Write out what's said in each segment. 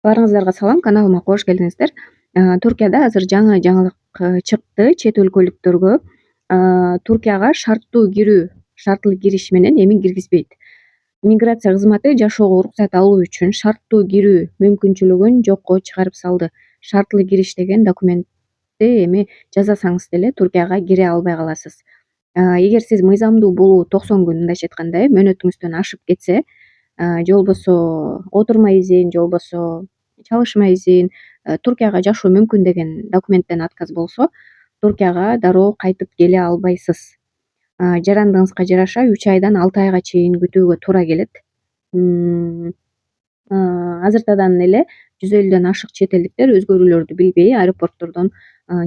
Баарыңыздарга салам, каналыма кош келиңиздер. Туркияда азыр жаңы жаңылык чыкты чет өлкөлүктөргө Туркияга шарттуу кириш менен эмин киргизбейт. Миграция кызматы жашоого уруксат алуу үчүн шарттуу кирүү мүмкүнчүлүгүн жокко чыгарып салды. Шарттуу кириш деген документти эми жасасаңыз деле Туркияга кире албай каласыз. Эгер сиз мыйзамдуу болуу 90 күн, мындайча айтканда мөөнөтүңүздөн ашып кетсе, же болбосо отурма изин, же болбосо чалышма изин, Туркияга жашоо мүмкүн деген документтен отказ болсо, Туркияга дароо кайтып келе албайсыз. Жарандыгыңызга жараша 3 айдан 6 айга чейин күтүүгө туура келет. Азыртадан эле 150дөн ашык чет элдиктер өзгөрүүлөрдү билбей аэропорттордон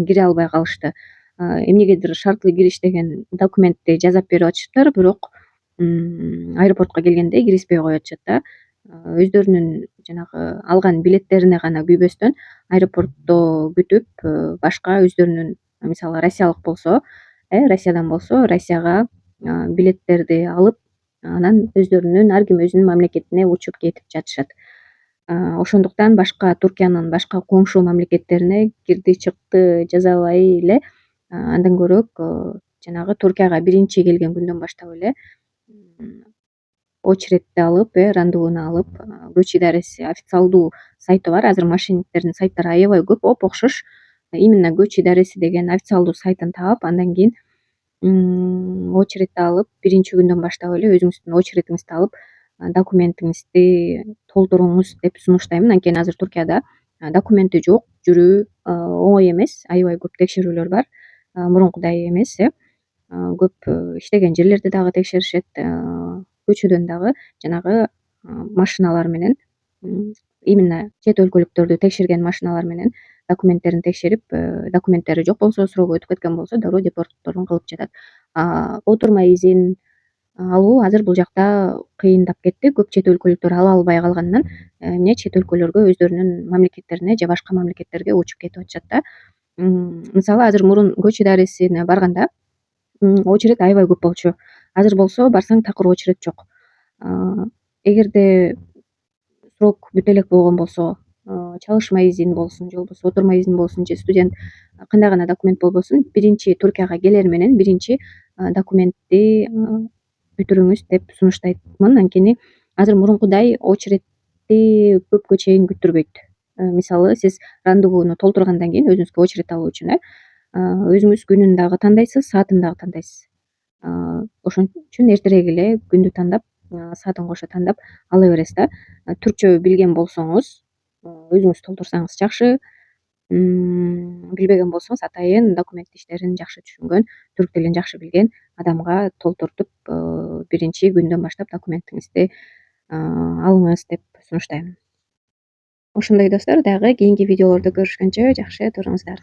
кире албай калышты. Эмнегедир шарттуу кириш деген документти жасап берип атышыптыр, бирок аэропортко келгенде киргизбей коюп атышат да. Өздөрүнүн жанагы алган билеттерине гана күйбөстөн аэропортто күтүп, башка өздөрүнүн мисалы Россиялык болсо, Россиядан болсо Россияга билеттерди алып, анан өздөрүнүн ар ким өзүнүн мамлекетине учуп кетип жатышат. Ошондуктан башка Туркиянын башка коңшу мамлекеттерине кирди чыкты жасабай эле андан көрөөк жанагы Туркияга биринчи келген күндөн баштап эле очередти алып, рандевуну алып, көч идареси официалдуу сайты бар. Азыр мошенниктердин сайттары аябай көп, окшош. Именно көч идареси деген официалдуу сайтын таап, андан кийин очередти алып, биринчи күндөн баштап эле өзүңүздүн очередиңизди алып, документиңизди толтуруңуз деп сунуштаймын. Анткени азыр Туркияда документи жок жүрүү оңой эмес, аябай көп текшерүүлөр бар. Мурункудай эмес, көп иштеген жерлерди дагы текшеришет. Көчөдөн дагы жанагы машиналар менен, именно чет өлкөлүктөрдү текшерген машиналар менен документтерин текшерип, документтери жок болсо, срогу өтүп кеткен болсо дароо депортторун кылып жатат. Отурма изин алуу азыр бул жакта кыйындап кетти. Көп чет өлкөлүктөр ала албай калганынан эмне чет өлкөлөргө, өздөрүнүн мамлекеттерине же башка мамлекеттерге учуп кетип атышат да. Мисалы азыр мурун көч идаресине барганда очередь аябай көп болчу. Азыр болсо барсаң такыр очередь жок. Эгерде срок бүтө элек болгон болсо, чалышма изин болсун, же болбосо отурма изин болсун, же студент кандай гана документ болбосун, биринчи Туркияга келер менен биринчи документти бүтүрүңүз деп сунуштаймын. Анткени азыр мурункудай очередти көпкө чейин күттүрбөйт. Мисалы сиз рандевуну толтургандан кийин өзүңүзгө очередь алуу үчүн өзүңүз күнүн дагы тандайсыз, саатын дагы тандайсыз. Ошон үчүн эртерээк эле күндү тандап, саатын кошо тандап ала бересиз да. Түркчө билген болсоңуз, өзүңүз толтурсаңыз жакшы. Билбеген болсоңуз атайын документ иштерин жакшы түшүнгөн, түрк тилин жакшы билген адамга толтуртуп, биринчи күндөн баштап документиңизди алыңыз деп сунуштаймын. Ошондой достор, дагы кийинки видеолордо көрүшкөнчө жакшы туруңуздар.